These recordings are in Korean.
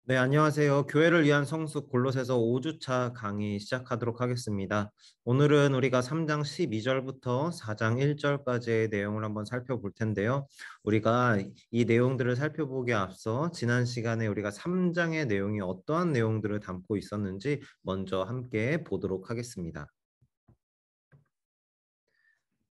네, 안녕하세요. 교회를 위한 성숙 골로새서 5주차 강의 시작하도록 하겠습니다. 오늘은 우리가 3장 12절부터 4장 1절까지의 내용을 한번 살펴볼 텐데요. 우리가 이 내용들을 살펴보기에 앞서 지난 시간에 우리가 3장의 내용이 어떠한 내용들을 담고 있었는지 먼저 함께 보도록 하겠습니다.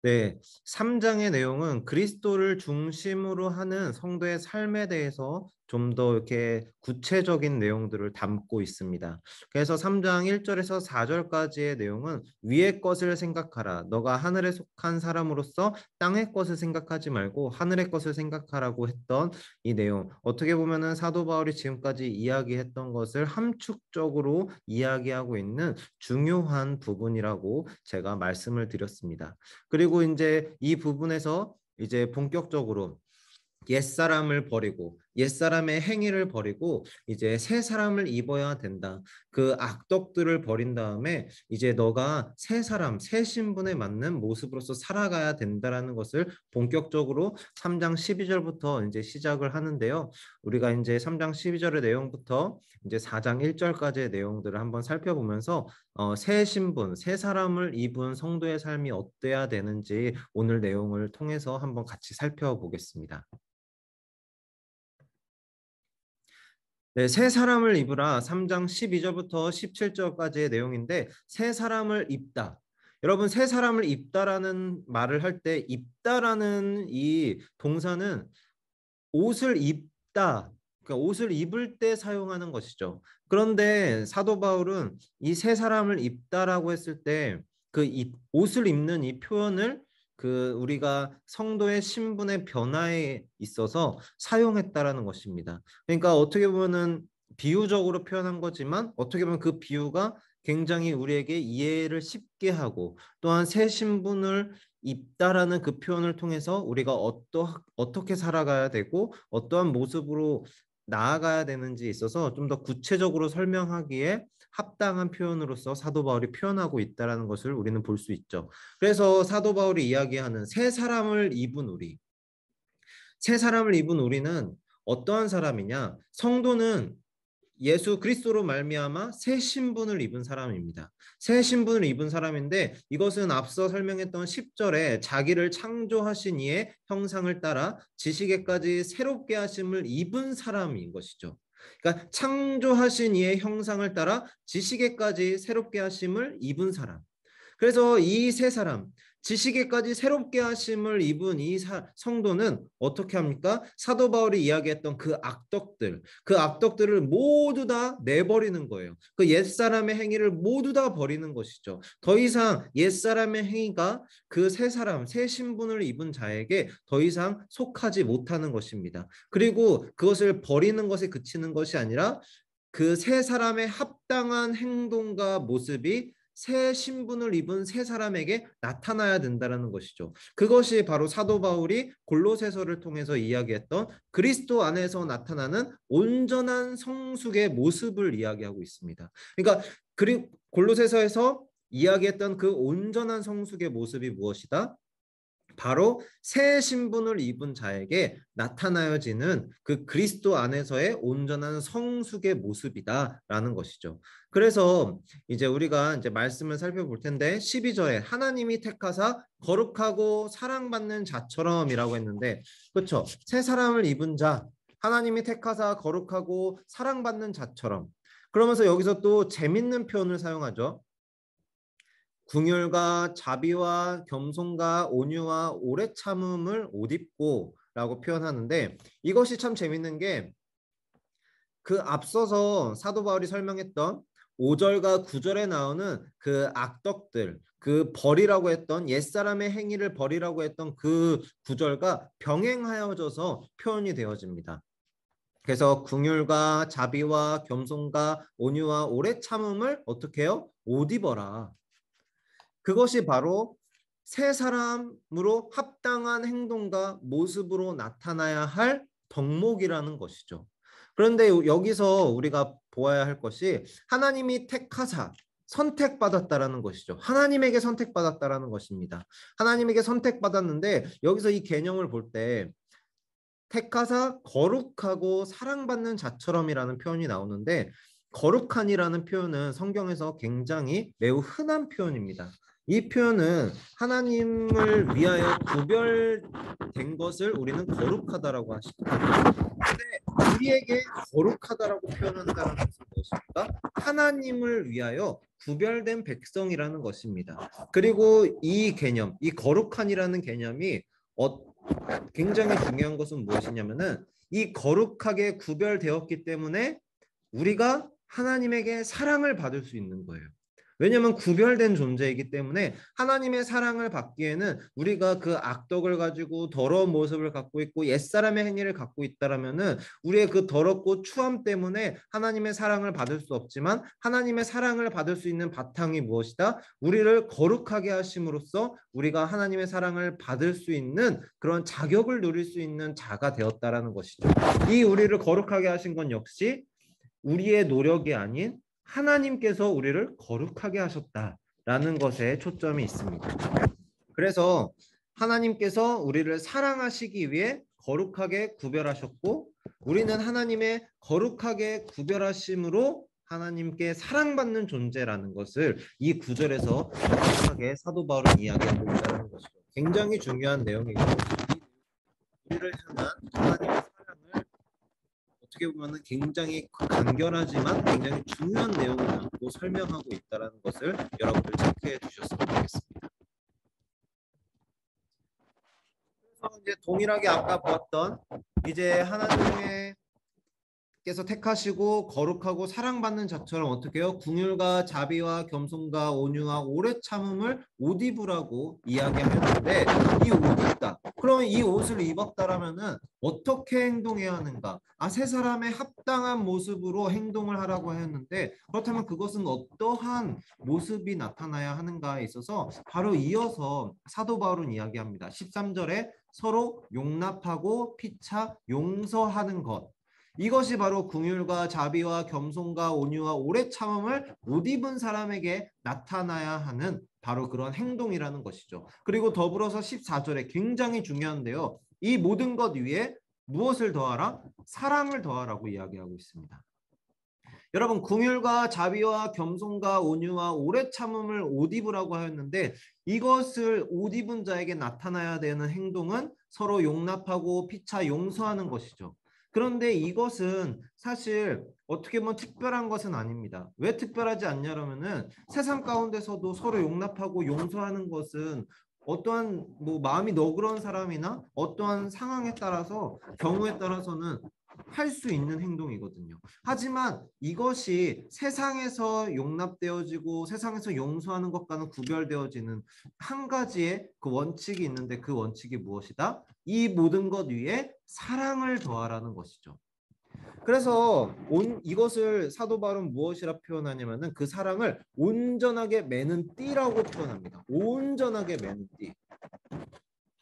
네, 3장의 내용은 그리스도를 중심으로 하는 성도의 삶에 대해서 좀 더 이렇게 구체적인 내용들을 담고 있습니다. 그래서 3장 1절에서 4절까지의 내용은 위의 것을 생각하라. 너가 하늘에 속한 사람으로서 땅의 것을 생각하지 말고 하늘의 것을 생각하라고 했던 이 내용. 어떻게 보면은 사도 바울이 지금까지 이야기했던 것을 함축적으로 이야기하고 있는 중요한 부분이라고 제가 말씀을 드렸습니다. 그리고 이제 이 부분에서 이제 본격적으로 옛사람을 버리고 옛사람의 행위를 버리고 이제 새 사람을 입어야 된다. 그 악덕들을 버린 다음에 이제 너가 새 사람, 새 신분에 맞는 모습으로서 살아가야 된다라는 것을 본격적으로 3장 12절부터 이제 시작을 하는데요. 우리가 이제 3장 12절의 내용부터 이제 4장 1절까지의 내용들을 한번 살펴보면서 새 신분, 새 사람을 입은 성도의 삶이 어때야 되는지 오늘 내용을 통해서 한번 같이 살펴보겠습니다. 네, 새 사람을 입으라 3장 12절부터 17절까지의 내용인데 새 사람을 입다. 여러분 새 사람을 입다라는 말을 할 때 입다라는 이 동사는 옷을 입다. 그러니까 옷을 입을 때 사용하는 것이죠. 그런데 사도 바울은 이 새 사람을 입다라고 했을 때 그 옷을 입는 이 표현을 그 우리가 성도의 신분의 변화에 있어서 사용했다라는 것입니다. 그러니까 어떻게 보면은 비유적으로 표현한 거지만 어떻게 보면 그 비유가 굉장히 우리에게 이해를 쉽게 하고 또한 새 신분을 입다라는 그 표현을 통해서 우리가 어떻게 살아가야 되고 어떠한 모습으로 나아가야 되는지 있어서 좀 더 구체적으로 설명하기에 합당한 표현으로서 사도 바울이 표현하고 있다라는 것을 우리는 볼 수 있죠. 그래서 사도 바울이 이야기하는 새 사람을 입은 우리, 새 사람을 입은 우리는 어떠한 사람이냐? 성도는 예수 그리스도로 말미암아 새 신분을 입은 사람입니다. 새 신분을 입은 사람인데 이것은 앞서 설명했던 10절에 자기를 창조하신 이의 형상을 따라 지식에까지 새롭게 하심을 입은 사람인 것이죠. 그러니까 창조하신 이의 형상을 따라 지식에까지 새롭게 하심을 입은 사람. 그래서 이 세 사람, 지식에까지 새롭게 하심을 입은 이 성도는 어떻게 합니까? 사도 바울이 이야기했던 그 악덕들을 모두 다 내버리는 거예요. 그 옛사람의 행위를 모두 다 버리는 것이죠. 더 이상 옛사람의 행위가 그 새 사람, 새 신분을 입은 자에게 더 이상 속하지 못하는 것입니다. 그리고 그것을 버리는 것에 그치는 것이 아니라 그 새 사람의 합당한 행동과 모습이 새 신분을 입은 새 사람에게 나타나야 된다는 것이죠. 그것이 바로 사도 바울이 골로새서를 통해서 이야기했던 그리스도 안에서 나타나는 온전한 성숙의 모습을 이야기하고 있습니다. 그러니까 골로새서에서 이야기했던 그 온전한 성숙의 모습이 무엇이다? 바로 새 신분을 입은 자에게 나타나여지는 그 그리스도 안에서의 온전한 성숙의 모습이다라는 것이죠. 그래서 이제 우리가 이제 말씀을 살펴볼 텐데 12절에 하나님이 택하사 거룩하고 사랑받는 자처럼이라고 했는데 그렇죠. 새 사람을 입은 자, 하나님이 택하사 거룩하고 사랑받는 자처럼. 그러면서 여기서 또 재밌는 표현을 사용하죠. 궁율과 자비와 겸손과 온유와 오래 참음을 옷 입고라고 표현하는데 이것이 참 재밌는 게 그 앞서서 사도 바울이 설명했던 5절과 9절에 나오는 그 악덕들, 그 버리라고 했던 옛사람의 행위를 버리라고 했던 그 구절과 병행하여져서 표현이 되어집니다. 그래서 궁율과 자비와 겸손과 온유와 오래 참음을 어떻게 해요? 옷 입어라. 그것이 바로 새 사람으로 합당한 행동과 모습으로 나타나야 할 덕목이라는 것이죠. 그런데 여기서 우리가 보아야 할 것이 하나님이 택하사 선택받았다라는 것이죠. 하나님에게 선택받았다라는 것입니다. 하나님에게 선택받았는데 여기서 이 개념을 볼 때 택하사 거룩하고 사랑받는 자처럼이라는 표현이 나오는데 거룩한이라는 표현은 성경에서 굉장히 매우 흔한 표현입니다. 이 표현은 하나님을 위하여 구별된 것을 우리는 거룩하다라고 하십니다. 근데 우리에게 거룩하다라고 표현한다는 것은 무엇입니까? 하나님을 위하여 구별된 백성이라는 것입니다. 그리고 이 개념, 이 거룩한이라는 개념이 굉장히 중요한 것은 무엇이냐면은 이 거룩하게 구별되었기 때문에 우리가 하나님에게 사랑을 받을 수 있는 거예요. 왜냐하면 구별된 존재이기 때문에 하나님의 사랑을 받기에는 우리가 그 악덕을 가지고 더러운 모습을 갖고 있고 옛사람의 행위를 갖고 있다라면은 우리의 그 더럽고 추함 때문에 하나님의 사랑을 받을 수 없지만 하나님의 사랑을 받을 수 있는 바탕이 무엇이다? 우리를 거룩하게 하심으로써 우리가 하나님의 사랑을 받을 수 있는 그런 자격을 누릴 수 있는 자가 되었다라는 것이죠. 이 우리를 거룩하게 하신 건 역시 우리의 노력이 아닌 하나님께서 우리를 거룩하게 하셨다라는 것에 초점이 있습니다. 그래서 하나님께서 우리를 사랑하시기 위해 거룩하게 구별하셨고 우리는 하나님의 거룩하게 구별하심으로 하나님께 사랑받는 존재라는 것을 이 구절에서 정확하게 사도 바울은 이야기하고 있다는 것이죠. 굉장히 중요한 내용이고 우리를 향한 하나님의 사랑을 어떻게 보면 굉장히 간결하지만 굉장히 중요한 내용을 담고 설명하고 있다는 것을 여러분들 체크해 주셨으면 좋겠습니다. 그래서 이제 동일하게 아까 보았던 이제 하나님의 께서 택하시고 거룩하고 사랑받는 자처럼 어떻게 해요? 긍휼과 자비와 겸손과 온유와 오래 참음을 옷 입으라고 이야기하였는데 이 옷 입다. 그럼 이 옷을 입었다라면은 어떻게 행동해야 하는가? 세 사람의 합당한 모습으로 행동을 하라고 하였는데 그렇다면 그것은 어떠한 모습이 나타나야 하는가에 있어서 바로 이어서 사도 바울은 이야기합니다. 13절에 서로 용납하고 피차 용서하는 것. 이것이 바로 긍휼과 자비와 겸손과 온유와 오래 참음을 못 입은 사람에게 나타나야 하는 바로 그런 행동이라는 것이죠. 그리고 더불어서 14절에 굉장히 중요한데요. 이 모든 것 위에 무엇을 더하라? 사랑을 더하라고 이야기하고 있습니다. 여러분 긍휼과 자비와 겸손과 온유와 오래 참음을 옷 입으라고 하였는데 이것을 옷 입은 자에게 나타나야 되는 행동은 서로 용납하고 피차 용서하는 것이죠. 그런데 이것은 사실 어떻게 보면 특별한 것은 아닙니다. 왜 특별하지 않냐면은 세상 가운데서도 서로 용납하고 용서하는 것은 어떠한 마음이 너그러운 사람이나 어떠한 상황에 따라서 경우에 따라서는 할 수 있는 행동이거든요. 하지만 이것이 세상에서 용납되어지고 세상에서 용서하는 것과는 구별되어지는 한 가지의 그 원칙이 있는데 그 원칙이 무엇이다? 이 모든 것 위에 사랑을 더하라는 것이죠. 그래서 이것을 사도 바울은 무엇이라 표현하냐면은 그 사랑을 온전하게 매는 띠라고 표현합니다. 온전하게 매는 띠.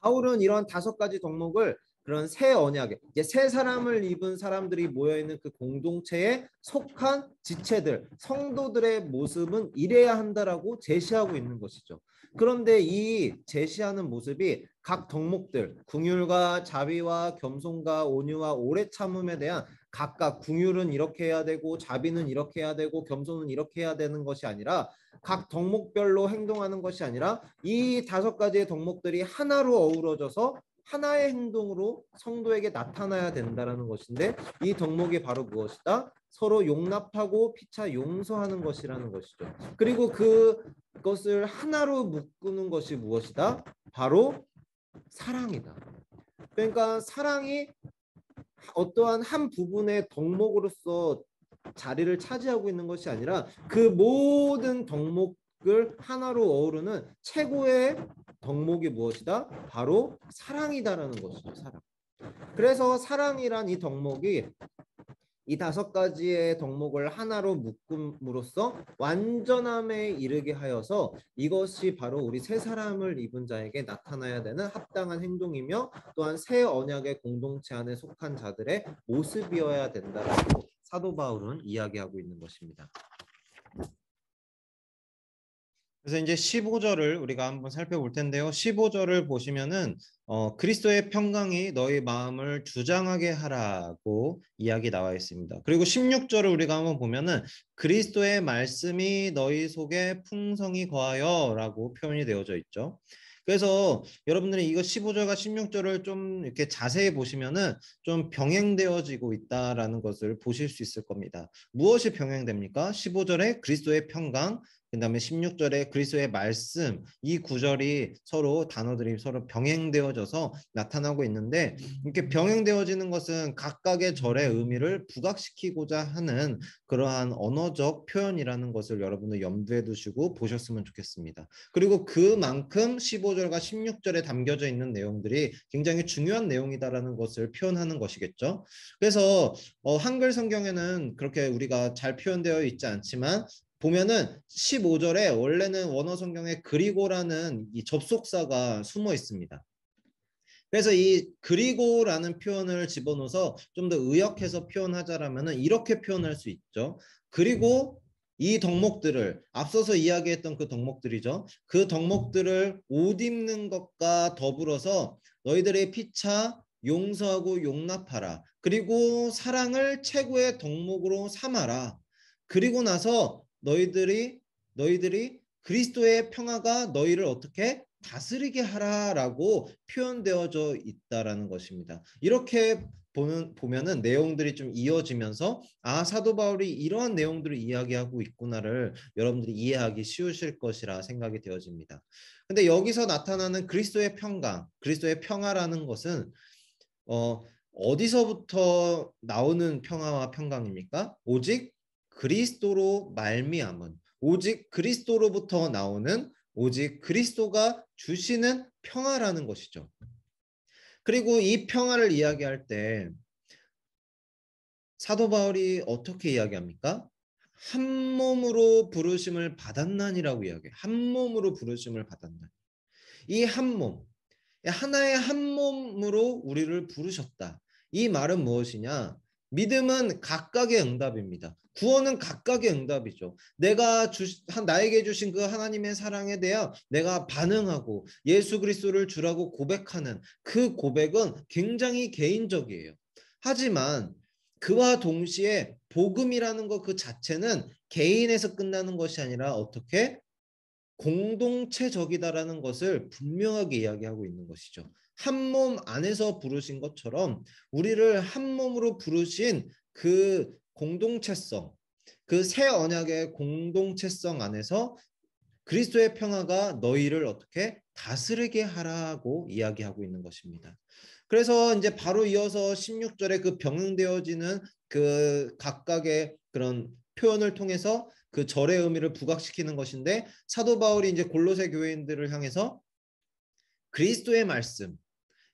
바울은 이런 5가지 덕목을 그런 새 언약에 이제 새 사람을 입은 사람들이 모여 있는 그 공동체에 속한 지체들, 성도들의 모습은 이래야 한다라고 제시하고 있는 것이죠. 그런데 이 제시하는 모습이 각 덕목들, 긍휼과 자비와 겸손과 온유와 오래 참음에 대한 각각 긍휼은 이렇게 해야 되고 자비는 이렇게 해야 되고 겸손은 이렇게 해야 되는 것이 아니라 각 덕목별로 행동하는 것이 아니라 이 5가지의 덕목들이 하나로 어우러져서 하나의 행동으로 성도에게 나타나야 된다는 것인데 이 덕목이 바로 무엇이다? 서로 용납하고 피차 용서하는 것이라는 것이죠. 그리고 그것을 하나로 묶는 것이 무엇이다? 바로 사랑이다. 그러니까 사랑이 어떠한 한 부분의 덕목으로서 자리를 차지하고 있는 것이 아니라 그 모든 덕목을 하나로 어우르는 최고의 덕목이 무엇이다? 바로 사랑이다라는 것이죠. 사랑. 그래서 사랑이란 이 덕목이 이 5가지의 덕목을 하나로 묶음으로써 완전함에 이르게 하여서 이것이 바로 우리 새 사람을 입은 자에게 나타나야 되는 합당한 행동이며 또한 새 언약의 공동체 안에 속한 자들의 모습이어야 된다라고 사도 바울은 이야기하고 있는 것입니다. 그래서 이제 15절을 우리가 한번 살펴볼 텐데요. 15절을 보시면은 그리스도의 평강이 너희 마음을 주장하게 하라고 이야기 나와 있습니다. 그리고 16절을 우리가 한번 보면은 그리스도의 말씀이 너희 속에 풍성히 거하여라고 표현이 되어져 있죠. 그래서 여러분들이 이거 15절과 16절을 좀 이렇게 자세히 보시면은 좀 병행되어지고 있다라는 것을 보실 수 있을 겁니다. 무엇이 병행됩니까? 15절에 그리스도의 평강, 그다음에 16절에 그리스도의 말씀, 이 구절이 서로 단어들이 서로 병행되어져서 나타나고 있는데, 이렇게 병행되어지는 것은 각각의 절의 의미를 부각시키고자 하는 그러한 언어적 표현이라는 것을 여러분들 염두에 두시고 보셨으면 좋겠습니다. 그리고 그만큼 15절과 16절에 담겨져 있는 내용들이 굉장히 중요한 내용이다라는 것을 표현하는 것이겠죠. 그래서 한글 성경에는 그렇게 우리가 잘 표현되어 있지 않지만 보면은 15절에 원래는 원어 성경에 그리고라는 이 접속사가 숨어 있습니다. 그래서 이 그리고라는 표현을 집어넣어서 좀 더 의역해서 표현하자라면은 이렇게 표현할 수 있죠. 그리고 이 덕목들을 앞서서 이야기했던 그 덕목들이죠. 그 덕목들을 옷 입는 것과 더불어서 너희들의 피차 용서하고 용납하라. 그리고 사랑을 최고의 덕목으로 삼아라. 그리고 나서 너희들이 그리스도의 평화가 너희를 어떻게 다스리게 하라라고 표현되어져 있다라는 것입니다. 이렇게 보면은 내용들이 좀 이어지면서 사도 바울이 이러한 내용들을 이야기하고 있구나를 여러분들이 이해하기 쉬우실 것이라 생각이 되어집니다. 근데 여기서 나타나는 그리스도의 평강, 그리스도의 평화라는 것은 어디서부터 나오는 평화와 평강입니까? 오직 그리스도로 말미암은, 오직 그리스도로부터 나오는, 오직 그리스도가 주시는 평화라는 것이죠. 그리고 이 평화를 이야기할 때 사도 바울이 어떻게 이야기합니까? 한 몸으로 부르심을 받았나니라고 이야기해요. 한 몸으로 부르심을 받았나니. 이 한 몸, 하나의 한 몸으로 우리를 부르셨다. 이 말은 무엇이냐? 믿음은 각각의 응답입니다. 구원은 각각의 응답이죠. 나에게 주신 그 하나님의 사랑에 대해 내가 반응하고 예수 그리스도를 주라고 고백하는 그 고백은 굉장히 개인적이에요. 하지만 그와 동시에 복음이라는 것 그 자체는 개인에서 끝나는 것이 아니라 어떻게 공동체적이다라는 것을 분명하게 이야기하고 있는 것이죠. 한 몸 안에서 부르신 것처럼 우리를 한 몸으로 부르신 그 공동체성, 그 새 언약의 공동체성 안에서 그리스도의 평화가 너희를 어떻게 다스리게 하라고 이야기하고 있는 것입니다. 그래서 이제 바로 이어서 16절에 그 병응되어지는 그 각각의 그런 표현을 통해서 그 절의 의미를 부각시키는 것인데 사도 바울이 이제 골로새 교회인들을 향해서 그리스도의 말씀,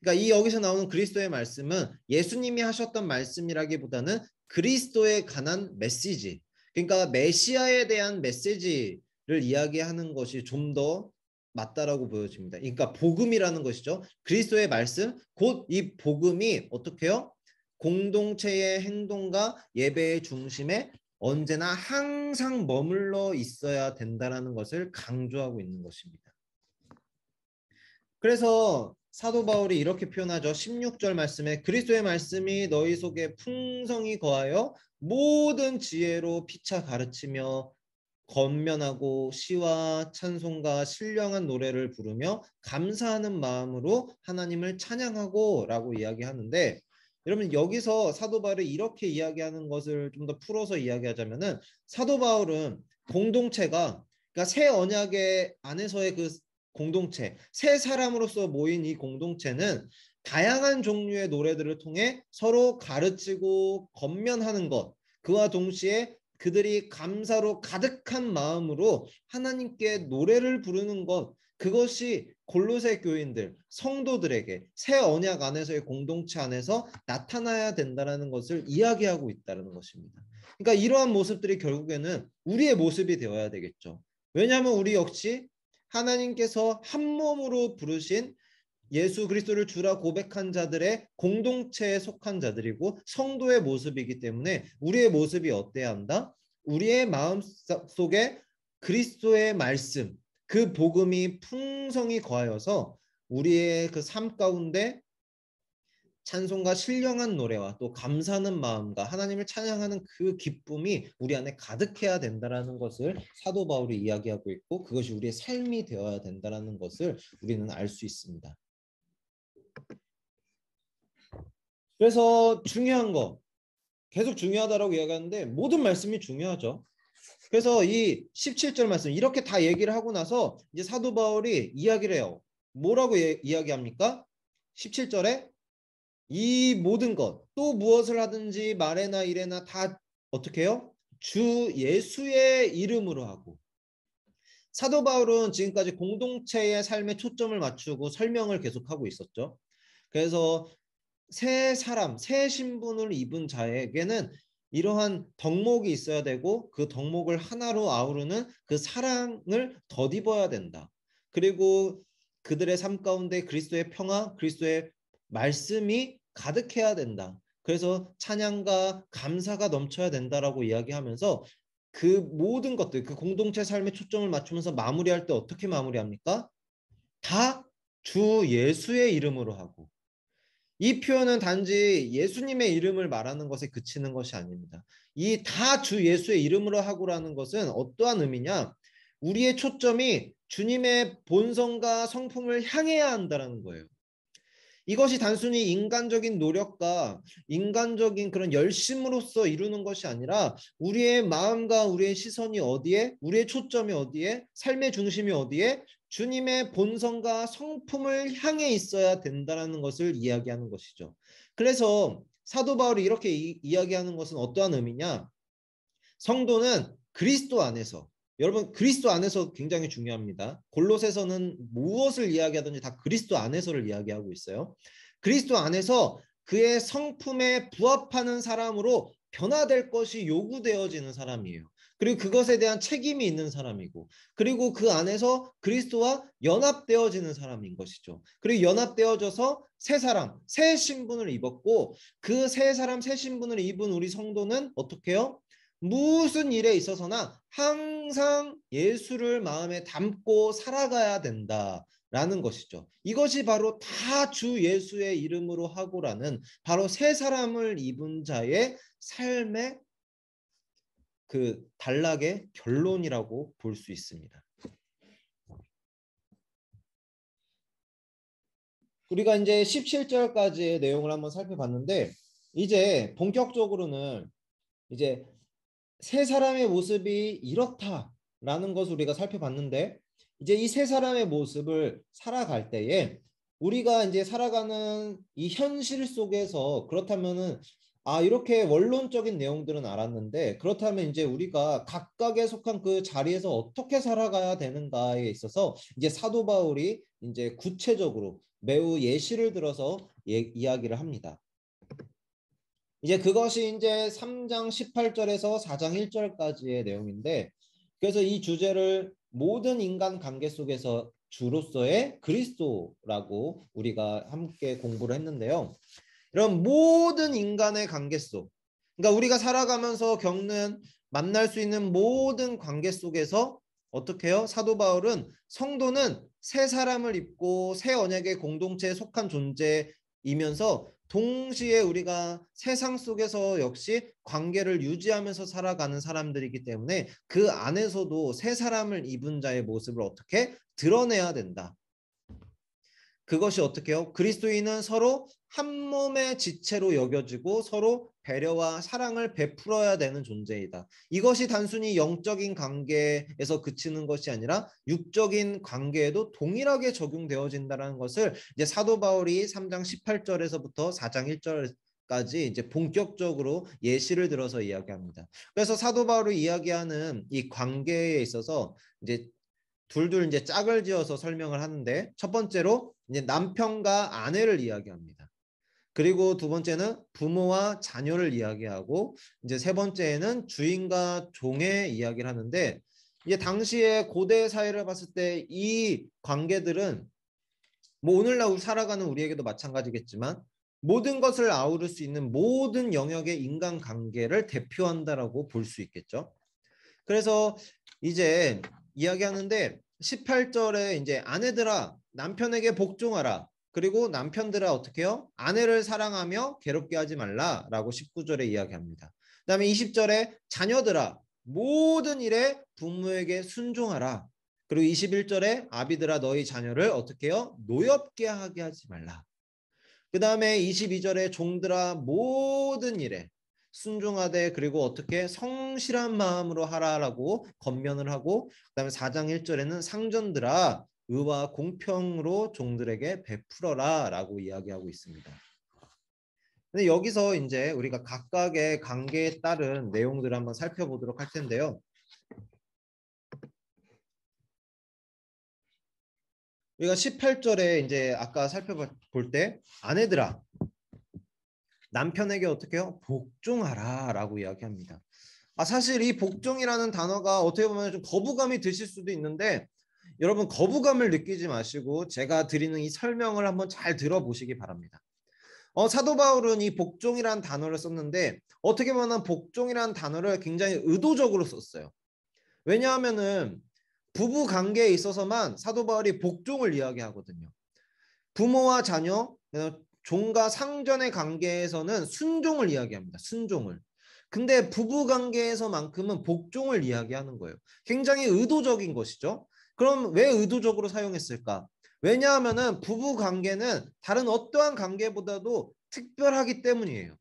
그러니까 이 여기서 나오는 그리스도의 말씀은 예수님이 하셨던 말씀이라기보다는 그리스도에 관한 메시지, 그러니까 메시아에 대한 메시지를 이야기하는 것이 좀 더 맞다라고 보여집니다. 그러니까 복음이라는 것이죠. 그리스도의 말씀, 곧 이 복음이 어떻게 해요? 공동체의 행동과 예배의 중심에 언제나 항상 머물러 있어야 된다는 것을 강조하고 있는 것입니다. 그래서 사도 바울이 이렇게 표현하죠. 16절 말씀에 그리스도의 말씀이 너희 속에 풍성히 거하여 모든 지혜로 피차 가르치며 권면하고 시와 찬송과 신령한 노래를 부르며 감사하는 마음으로 하나님을 찬양하고 라고 이야기하는데, 여러분 여기서 사도 바울이 이렇게 이야기하는 것을 좀 더 풀어서 이야기하자면은 사도 바울은 공동체가, 그러니까 새 언약의 안에서의 그 공동체, 새 사람으로서 모인 이 공동체는 다양한 종류의 노래들을 통해 서로 가르치고 권면하는 것, 그와 동시에 그들이 감사로 가득한 마음으로 하나님께 노래를 부르는 것, 그것이 골로새 교인들, 성도들에게 새 언약 안에서의 공동체 안에서 나타나야 된다는 것을 이야기하고 있다는 것입니다. 그러니까 이러한 모습들이 결국에는 우리의 모습이 되어야 되겠죠. 왜냐하면 우리 역시 하나님께서 한 몸으로 부르신 예수 그리스도를 주라 고백한 자들의 공동체에 속한 자들이고 성도의 모습이기 때문에 우리의 모습이 어때야 한다? 우리의 마음 속에 그리스도의 말씀, 그 복음이 풍성히 거하여서 우리의 그 삶 가운데 찬송과 신령한 노래와 또 감사하는 마음과 하나님을 찬양하는 그 기쁨이 우리 안에 가득해야 된다라는 것을 사도 바울이 이야기하고 있고, 그것이 우리의 삶이 되어야 된다라는 것을 우리는 알 수 있습니다. 그래서 중요한 거, 계속 중요하다라고 이야기하는데 모든 말씀이 중요하죠. 그래서 이 17절 말씀 이렇게 다 얘기를 하고 나서 이제 사도 바울이 이야기를 해요. 뭐라고 이야기합니까? 17절에 이 모든 것, 또 무엇을 하든지 말에나 일에나 다 어떻게 해요? 주 예수의 이름으로 하고. 사도 바울은 지금까지 공동체의 삶에 초점을 맞추고 설명을 계속하고 있었죠. 그래서 새 사람, 새 신분을 입은 자에게는 이러한 덕목이 있어야 되고, 그 덕목을 하나로 아우르는 그 사랑을 덧입어야 된다. 그리고 그들의 삶 가운데 그리스도의 평화, 그리스도의 말씀이 가득해야 된다. 그래서 찬양과 감사가 넘쳐야 된다라고 이야기하면서 그 모든 것들, 그 공동체 삶에 초점을 맞추면서 마무리할 때 어떻게 마무리합니까? 다 주 예수의 이름으로 하고. 이 표현은 단지 예수님의 이름을 말하는 것에 그치는 것이 아닙니다. 이 다 주 예수의 이름으로 하고라는 것은 어떠한 의미냐? 우리의 초점이 주님의 본성과 성품을 향해야 한다는 거예요. 이것이 단순히 인간적인 노력과 인간적인 그런 열심으로써 이루는 것이 아니라 우리의 마음과 우리의 시선이 어디에, 우리의 초점이 어디에, 삶의 중심이 어디에, 주님의 본성과 성품을 향해 있어야 된다는 것을 이야기하는 것이죠. 그래서 사도 바울이 이렇게 이야기하는 것은 어떠한 의미냐? 성도는 그리스도 안에서, 여러분 그리스도 안에서 굉장히 중요합니다. 골로새서는 무엇을 이야기하든지 다 그리스도 안에서를 이야기하고 있어요. 그리스도 안에서 그의 성품에 부합하는 사람으로 변화될 것이 요구되어지는 사람이에요. 그리고 그것에 대한 책임이 있는 사람이고, 그리고 그 안에서 그리스도와 연합되어지는 사람인 것이죠. 그리고 연합되어져서 새 사람, 새 신분을 입었고, 그 새 사람, 새 신분을 입은 우리 성도는 어떻게 해요? 무슨 일에 있어서나 항상 예수를 마음에 담고 살아가야 된다라는 것이죠. 이것이 바로 다 주 예수의 이름으로 하고라는 바로 새 사람을 입은 자의 삶의 그 단락의 결론이라고 볼 수 있습니다. 우리가 이제 17절까지의 내용을 한번 살펴봤는데, 이제 본격적으로는 이제 세 사람의 모습이 이렇다라는 것을 우리가 살펴봤는데, 이제 이 세 사람의 모습을 살아갈 때에 우리가 이제 살아가는 이 현실 속에서, 그렇다면은 이렇게 원론적인 내용들은 알았는데, 그렇다면 이제 우리가 각각에 속한 그 자리에서 어떻게 살아가야 되는가에 있어서 이제 사도 바울이 이제 구체적으로 매우 예시를 들어서 이야기를 합니다. 이제 그것이 이제 3장 18절에서 4장 1절까지의 내용인데, 그래서 이 주제를 모든 인간 관계 속에서 주로서의 그리스도라고 우리가 함께 공부를 했는데요. 이런 모든 인간의 관계 속, 그러니까 우리가 살아가면서 겪는, 만날 수 있는 모든 관계 속에서 어떻게 해요? 사도 바울은 성도는 새 사람을 입고 새 언약의 공동체에 속한 존재이면서 동시에 우리가 세상 속에서 역시 관계를 유지하면서 살아가는 사람들이기 때문에 그 안에서도 새 사람을 입은 자의 모습을 어떻게 드러내야 된다. 그것이 어떻게 해요? 그리스도인은 서로 한 몸의 지체로 여겨지고 서로 배려와 사랑을 베풀어야 되는 존재이다. 이것이 단순히 영적인 관계에서 그치는 것이 아니라 육적인 관계에도 동일하게 적용되어진다는 것을 이제 사도 바울이 3장 18절에서부터 4장 1절까지 이제 본격적으로 예시를 들어서 이야기합니다. 그래서 사도 바울이 이야기하는 이 관계에 있어서 이제 둘둘 이제 짝을 지어서 설명을 하는데, 첫 번째로 이제 남편과 아내를 이야기합니다. 그리고 두 번째는 부모와 자녀를 이야기하고, 이제 세 번째에는 주인과 종의 이야기를 하는데, 이제 당시의 고대 사회를 봤을 때 이 관계들은 뭐 오늘날 살아가는 우리에게도 마찬가지겠지만 모든 것을 아우를 수 있는 모든 영역의 인간 관계를 대표한다라고 볼 수 있겠죠. 그래서 이제 이야기하는데, 18절에 이제 아내들아 남편에게 복종하라. 그리고 남편들아 어떻게 해요? 아내를 사랑하며 괴롭게 하지 말라라고 19절에 이야기합니다. 그다음에 20절에 자녀들아 모든 일에 부모에게 순종하라. 그리고 21절에 아비들아 너희 자녀를 어떻게 해요? 노엽게 하게 하지 말라. 그다음에 22절에 종들아 모든 일에 순종하되 그리고 어떻게 성실한 마음으로 하라라고 권면을 하고 그다음에 4장 1절에는 상전들아 의와 공평으로 종들에게 베풀어라라고 이야기하고 있습니다. 근데 여기서 이제 우리가 각각의 관계에 따른 내용들을 한번 살펴보도록 할 텐데요. 우리가 18절에 이제 아까 살펴볼 때 아내들아 남편에게 어떻게 해요? 복종하라라고 이야기합니다. 사실 이 복종이라는 단어가 어떻게 보면 좀 거부감이 드실 수도 있는데 여러분 거부감을 느끼지 마시고 제가 드리는 이 설명을 한번 잘 들어보시기 바랍니다. 사도 바울은 이 복종이라는 단어를 썼는데 어떻게 보면 복종이라는 단어를 굉장히 의도적으로 썼어요. 왜냐하면은 부부 관계에 있어서만 사도 바울이 복종을 이야기하거든요. 부모와 자녀, 종과 상전의 관계에서는 순종을 이야기합니다. 순종을. 근데 부부 관계에서만큼은 복종을 이야기하는 거예요. 굉장히 의도적인 것이죠. 그럼 왜 의도적으로 사용했을까? 왜냐하면은 부부 관계는 다른 어떠한 관계보다도 특별하기 때문이에요.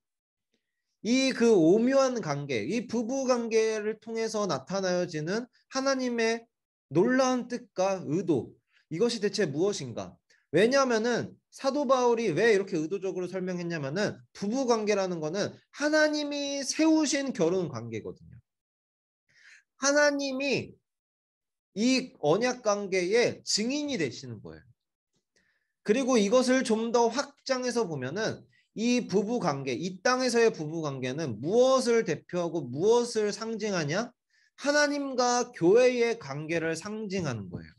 이 그 오묘한 관계, 이 부부 관계를 통해서 나타나여지는 하나님의 놀라운 뜻과 의도, 이것이 대체 무엇인가? 왜냐하면은 사도 바울이 왜 이렇게 의도적으로 설명했냐면은 부부 관계라는 거는 하나님이 세우신 결혼 관계거든요. 하나님이 이 언약 관계의 증인이 되시는 거예요. 그리고 이것을 좀 더 확장해서 보면은 이 부부 관계, 이 땅에서의 부부 관계는 무엇을 대표하고 무엇을 상징하냐? 하나님과 교회의 관계를 상징하는 거예요.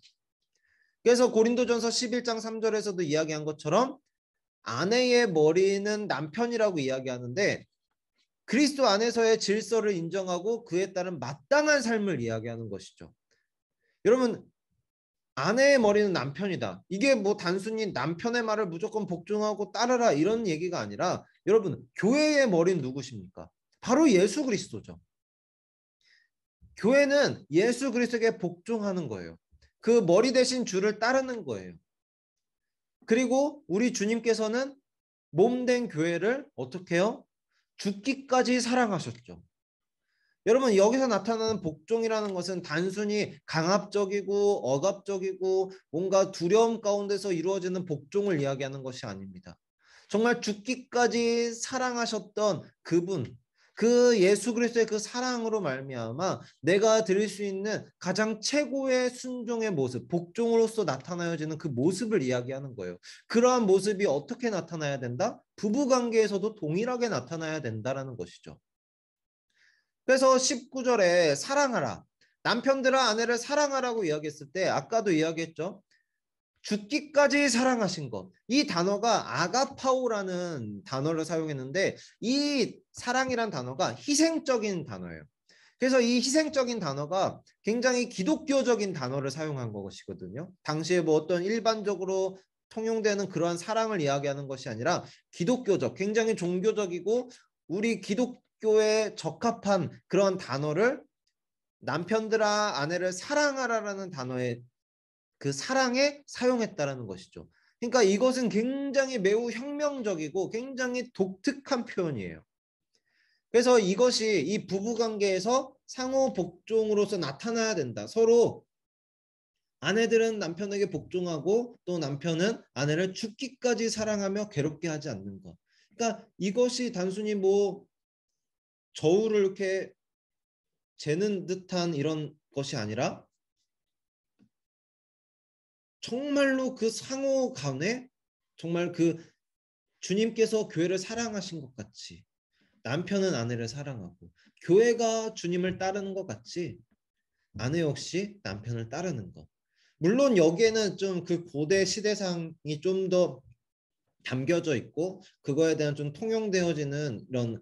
그래서 고린도전서 11장 3절에서도 이야기한 것처럼 아내의 머리는 남편이라고 이야기하는데 그리스도 안에서의 질서를 인정하고 그에 따른 마땅한 삶을 이야기하는 것이죠. 여러분 아내의 머리는 남편이다. 이게 뭐 단순히 남편의 말을 무조건 복종하고 따르라 이런 얘기가 아니라 여러분 교회의 머리는 누구십니까? 바로 예수 그리스도죠. 교회는 예수 그리스도에게 복종하는 거예요. 그 머리 대신 주를 따르는 거예요. 그리고 우리 주님께서는 몸된 교회를 어떻게 해요? 죽기까지 사랑하셨죠. 여러분 여기서 나타나는 복종이라는 것은 단순히 강압적이고 억압적이고 뭔가 두려움 가운데서 이루어지는 복종을 이야기하는 것이 아닙니다. 정말 죽기까지 사랑하셨던 그분, 그 예수 그리스도의 그 사랑으로 말미암아 내가 드릴 수 있는 가장 최고의 순종의 모습, 복종으로서 나타나여지는 그 모습을 이야기하는 거예요. 그러한 모습이 어떻게 나타나야 된다? 부부 관계에서도 동일하게 나타나야 된다라는 것이죠. 그래서 19절에 사랑하라. 남편들아 아내를 사랑하라고 이야기했을 때 아까도 이야기했죠. 죽기까지 사랑하신 것. 이 단어가 아가파오라는 단어를 사용했는데 이 사랑이란 단어가 희생적인 단어예요. 그래서 이 희생적인 단어가 굉장히 기독교적인 단어를 사용한 것이거든요. 당시에 뭐 어떤 일반적으로 통용되는 그러한 사랑을 이야기하는 것이 아니라 기독교적, 굉장히 종교적이고 우리 기독교에 적합한 그런 단어를 남편들아 아내를 사랑하라라는 단어의 그 사랑에 사용했다라는 것이죠. 그러니까 이것은 굉장히 매우 혁명적이고 굉장히 독특한 표현이에요. 그래서 이것이 이 부부관계에서 상호 복종으로서 나타나야 된다. 서로 아내들은 남편에게 복종하고 또 남편은 아내를 죽기까지 사랑하며 괴롭게 하지 않는 것. 그러니까 이것이 단순히 뭐 저울을 이렇게 재는 듯한 이런 것이 아니라 정말로 그 상호 간에 정말 그 주님께서 교회를 사랑하신 것 같이 남편은 아내를 사랑하고 교회가 주님을 따르는 것 같이 아내 역시 남편을 따르는 것. 물론 여기에는 좀 그 고대 시대상이 좀 더 담겨져 있고 그거에 대한 좀 통용되어지는 이런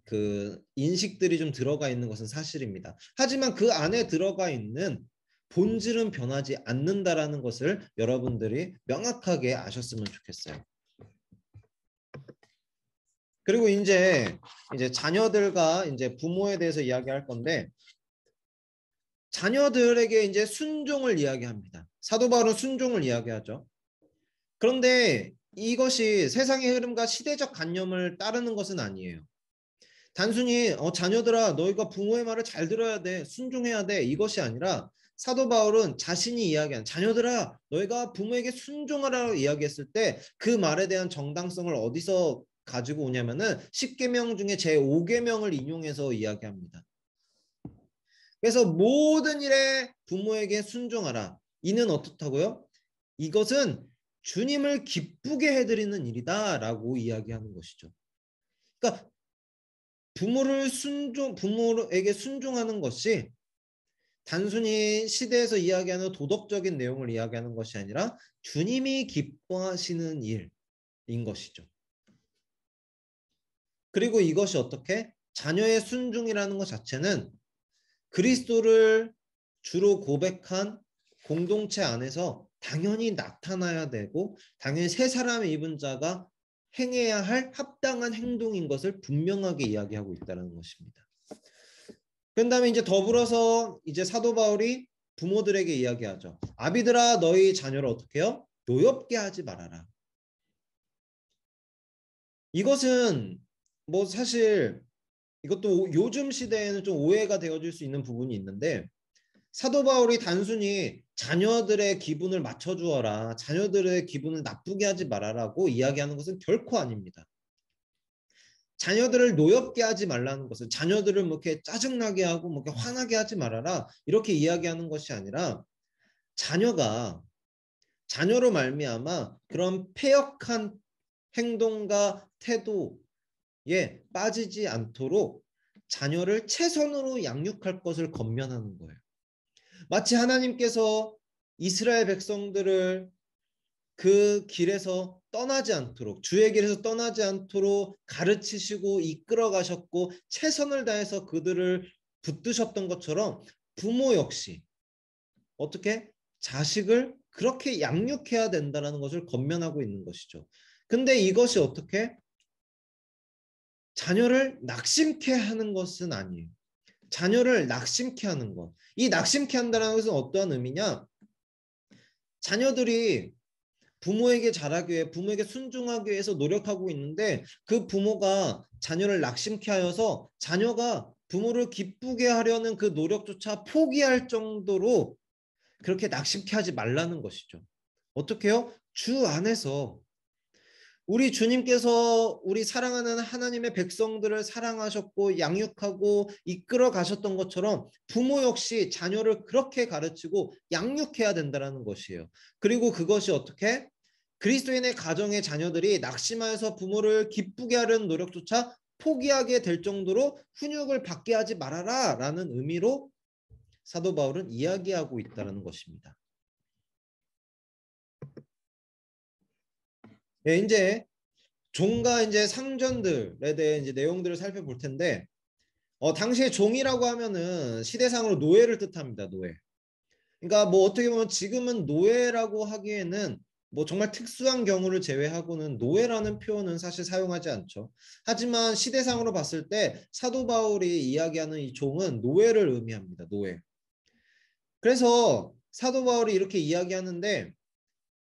그 인식들이 좀 들어가 있는 것은 사실입니다. 하지만 그 안에 들어가 있는 본질은 변하지 않는다라는 것을 여러분들이 명확하게 아셨으면 좋겠어요. 그리고 이제 자녀들과 이제 부모에 대해서 이야기할 건데, 자녀들에게 이제 순종을 이야기합니다. 사도 바울은 순종을 이야기하죠. 그런데 이것이 세상의 흐름과 시대적 관념을 따르는 것은 아니에요. 단순히 자녀들아 너희가 부모의 말을 잘 들어야 돼, 순종해야 돼, 이것이 아니라 사도 바울은 자신이 이야기한 자녀들아 너희가 부모에게 순종하라고 이야기했을 때 그 말에 대한 정당성을 어디서 가지고 오냐면은 10계명 중에 제5계명을 인용해서 이야기합니다. 그래서 모든 일에 부모에게 순종하라. 이는 어떻다고요? 이것은 주님을 기쁘게 해드리는 일이다 라고 이야기하는 것이죠. 그러니까 부모에게 순종하는 것이 단순히 시대에서 이야기하는 도덕적인 내용을 이야기하는 것이 아니라 주님이 기뻐하시는 일인 것이죠. 그리고 이것이 어떻게? 자녀의 순종이라는 것 자체는 그리스도를 주로 고백한 공동체 안에서 당연히 나타나야 되고 당연히 세 사람의 입은 자가 행해야 할 합당한 행동인 것을 분명하게 이야기하고 있다는 것입니다. 그 다음에 이제 더불어서 이제 사도 바울이 부모들에게 이야기하죠. 아비들아 너희 자녀를 어떻게 해요? 노엽게 하지 말아라. 이것은 뭐 사실 이것도 요즘 시대에는 좀 오해가 되어질 수 있는 부분이 있는데, 사도 바울이 단순히 자녀들의 기분을 맞춰주어라, 자녀들의 기분을 나쁘게 하지 말아라고 이야기하는 것은 결코 아닙니다. 자녀들을 노엽게 하지 말라는 것은 자녀들을 뭐 이렇게 짜증나게 하고 뭐 이렇게 화나게 하지 말아라 이렇게 이야기하는 것이 아니라 자녀로 말미암아 그런 패역한 행동과 태도에 빠지지 않도록 자녀를 최선으로 양육할 것을 권면하는 거예요. 마치 하나님께서 이스라엘 백성들을 그 길에서 떠나지 않도록, 주의 길에서 떠나지 않도록 가르치시고 이끌어 가셨고 최선을 다해서 그들을 붙드셨던 것처럼 부모 역시 어떻게 자식을 그렇게 양육해야 된다는 것을 권면하고 있는 것이죠. 근데 이것이 어떻게 자녀를 낙심케 하는 것은 아니에요. 자녀를 낙심케 하는 것. 이 낙심케 한다는 것은 어떠한 의미냐? 자녀들이 부모에게 잘하기 위해 부모에게 순종하기 위해서 노력하고 있는데 그 부모가 자녀를 낙심케 하여서 자녀가 부모를 기쁘게 하려는 그 노력조차 포기할 정도로 그렇게 낙심케 하지 말라는 것이죠. 어떻게 해요? 주 안에서 우리 주님께서 우리 사랑하는 하나님의 백성들을 사랑하셨고 양육하고 이끌어 가셨던 것처럼 부모 역시 자녀를 그렇게 가르치고 양육해야 된다는 것이에요. 그리고 그것이 어떻게? 그리스도인의 가정의 자녀들이 낙심하여서 부모를 기쁘게 하려는 노력조차 포기하게 될 정도로 훈육을 받게 하지 말아라 라는 의미로 사도 바울은 이야기하고 있다는 것입니다. 네, 이제 종과 이제 상전들에 대해 이제 내용들을 살펴볼 텐데, 당시에 종이라고 하면은 시대상으로 노예를 뜻합니다. 노예. 그러니까 뭐 어떻게 보면 지금은 노예라고 하기에는 뭐 정말 특수한 경우를 제외하고는 노예라는 표현은 사실 사용하지 않죠. 하지만 시대상으로 봤을 때 사도 바울이 이야기하는 이 종은 노예를 의미합니다. 노예. 그래서 사도 바울이 이렇게 이야기하는데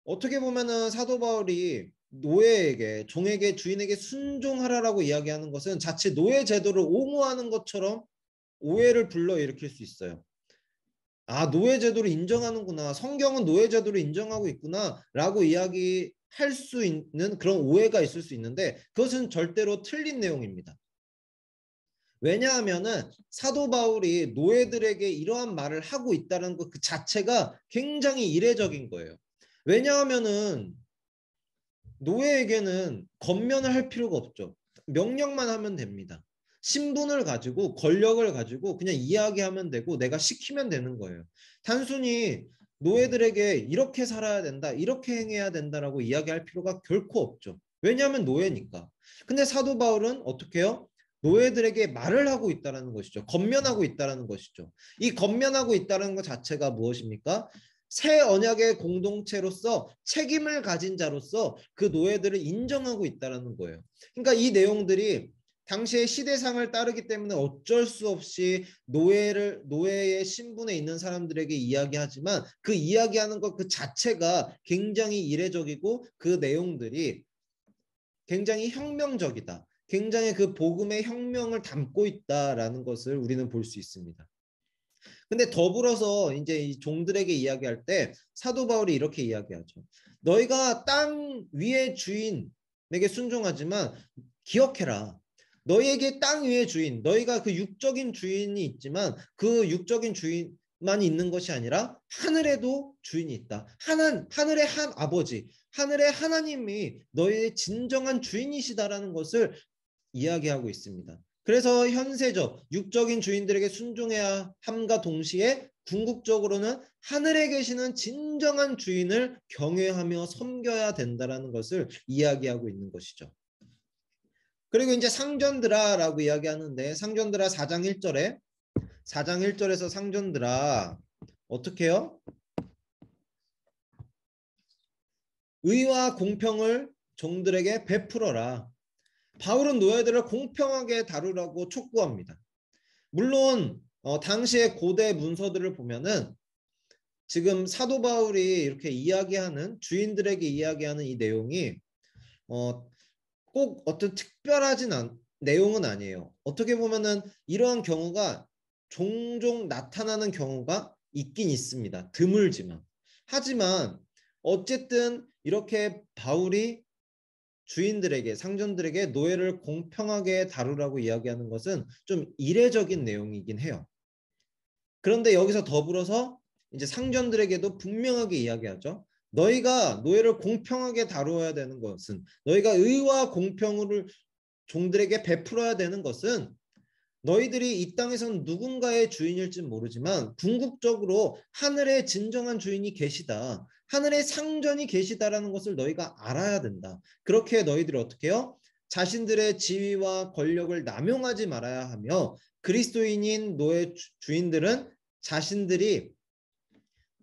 어떻게 보면은 사도 바울이 노예에게 종에게 주인에게 순종하라라고 이야기하는 것은 자칫 노예 제도를 옹호하는 것처럼 오해를 불러일으킬 수 있어요. 아, 노예 제도를 인정하는구나. 성경은 노예 제도를 인정하고 있구나. 라고 이야기할 수 있는 그런 오해가 있을 수 있는데 그것은 절대로 틀린 내용입니다. 왜냐하면은 사도 바울이 노예들에게 이러한 말을 하고 있다는 것 그 자체가 굉장히 이례적인 거예요. 왜냐하면은 노예에게는 권면을 할 필요가 없죠. 명령만 하면 됩니다. 신분을 가지고 권력을 가지고 그냥 이야기하면 되고 내가 시키면 되는 거예요. 단순히 노예들에게 이렇게 살아야 된다, 이렇게 행해야 된다라고 이야기할 필요가 결코 없죠. 왜냐하면 노예니까. 근데 사도 바울은 어떻게 해요? 노예들에게 말을 하고 있다는 것이죠. 권면하고 있다는 것이죠. 이 권면하고 있다는 것 자체가 무엇입니까? 새 언약의 공동체로서 책임을 가진 자로서 그 노예들을 인정하고 있다는 거예요. 그러니까 이 내용들이 당시의 시대상을 따르기 때문에 어쩔 수 없이 노예의 신분에 있는 사람들에게 이야기하지만 그 이야기하는 것 그 자체가 굉장히 이례적이고 그 내용들이 굉장히 혁명적이다. 굉장히 그 복음의 혁명을 담고 있다라는 것을 우리는 볼 수 있습니다. 근데 더불어서 이제 이 종들에게 이야기할 때 사도 바울이 이렇게 이야기하죠. 너희가 땅 위의 주인에게 순종하지만 기억해라. 너희에게 땅 위의 주인, 너희가 그 육적인 주인이 있지만 그 육적인 주인만 있는 것이 아니라 하늘에도 주인이 있다. 하늘의 한 아버지, 하늘의 하나님이 너희의 진정한 주인이시다라는 것을 이야기하고 있습니다. 그래서 현세적 육적인 주인들에게 순종해야 함과 동시에 궁극적으로는 하늘에 계시는 진정한 주인을 경외하며 섬겨야 된다라는 것을 이야기하고 있는 것이죠. 그리고 이제 상전들아라고 이야기하는데 상전들아 4장 1절에서 상전들아 어떻게 해요? 의와 공평을 종들에게 베풀어라. 바울은 노예들을 공평하게 다루라고 촉구합니다. 물론 당시의 고대 문서들을 보면은 지금 사도 바울이 이렇게 이야기하는 주인들에게 이야기하는 이 내용이 꼭 어떤 특별하진 내용은 아니에요. 어떻게 보면은 이러한 경우가 종종 나타나는 경우가 있긴 있습니다. 드물지만. 하지만 어쨌든 이렇게 바울이 주인들에게 상전들에게 노예를 공평하게 다루라고 이야기하는 것은 좀 이례적인 내용이긴 해요. 그런데 여기서 더불어서 이제 상전들에게도 분명하게 이야기하죠. 너희가 노예를 공평하게 다루어야 되는 것은 너희가 의와 공평을 종들에게 베풀어야 되는 것은 너희들이 이 땅에서는 누군가의 주인일지 모르지만 궁극적으로 하늘의 진정한 주인이 계시다. 하늘의 상전이 계시다라는 것을 너희가 알아야 된다. 그렇게 너희들이 어떻게 해요? 자신들의 지위와 권력을 남용하지 말아야 하며 그리스도인인 노예 주인들은 자신들이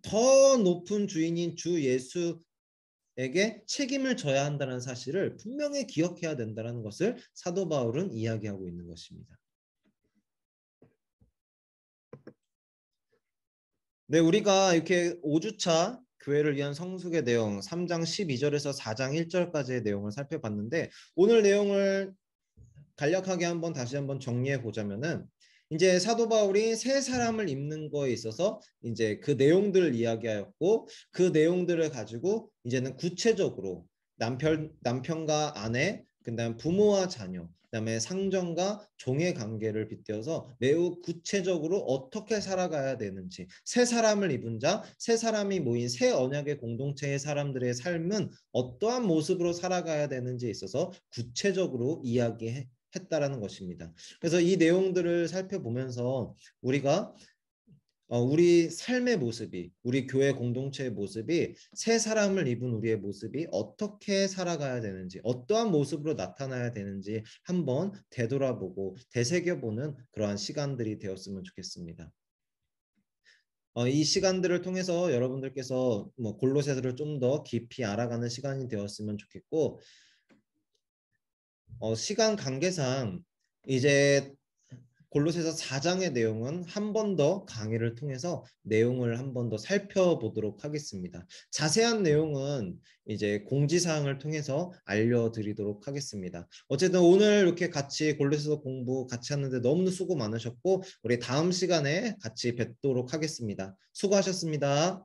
더 높은 주인인 주 예수에게 책임을 져야 한다는 사실을 분명히 기억해야 된다는 것을 사도 바울은 이야기하고 있는 것입니다. 네, 우리가 이렇게 5주차 교회를 위한 성숙의 내용 3장 12절에서 4장 1절까지의 내용을 살펴봤는데 오늘 내용을 간략하게 다시 한번 정리해 보자면은 이제 사도 바울이 새 사람을 입는 거에 있어서 이제 그 내용들을 이야기하였고 그 내용들을 가지고 이제는 구체적으로 남편과 아내, 그다음 부모와 자녀, 그다음에 상전과 종의 관계를 빗대어서 매우 구체적으로 어떻게 살아가야 되는지 새 사람을 입은 자, 새 사람이 모인 새 언약의 공동체의 사람들의 삶은 어떠한 모습으로 살아가야 되는지에 있어서 구체적으로 이야기했다라는 것입니다. 그래서 이 내용들을 살펴보면서 우리가 우리 삶의 모습이 우리 교회 공동체의 모습이 새 사람을 입은 우리의 모습이 어떻게 살아가야 되는지 어떠한 모습으로 나타나야 되는지 한번 되돌아보고 되새겨보는 그러한 시간들이 되었으면 좋겠습니다. 이 시간들을 통해서 여러분들께서 골로새서를 좀 더 깊이 알아가는 시간이 되었으면 좋겠고 시간 관계상 이제 골로새서 4장의 내용은 한 번 더 강의를 통해서 내용을 한 번 더 살펴보도록 하겠습니다. 자세한 내용은 이제 공지사항을 통해서 알려드리도록 하겠습니다. 어쨌든 오늘 이렇게 같이 골로새서 공부 같이 하는데 너무 수고 많으셨고 우리 다음 시간에 같이 뵙도록 하겠습니다. 수고하셨습니다.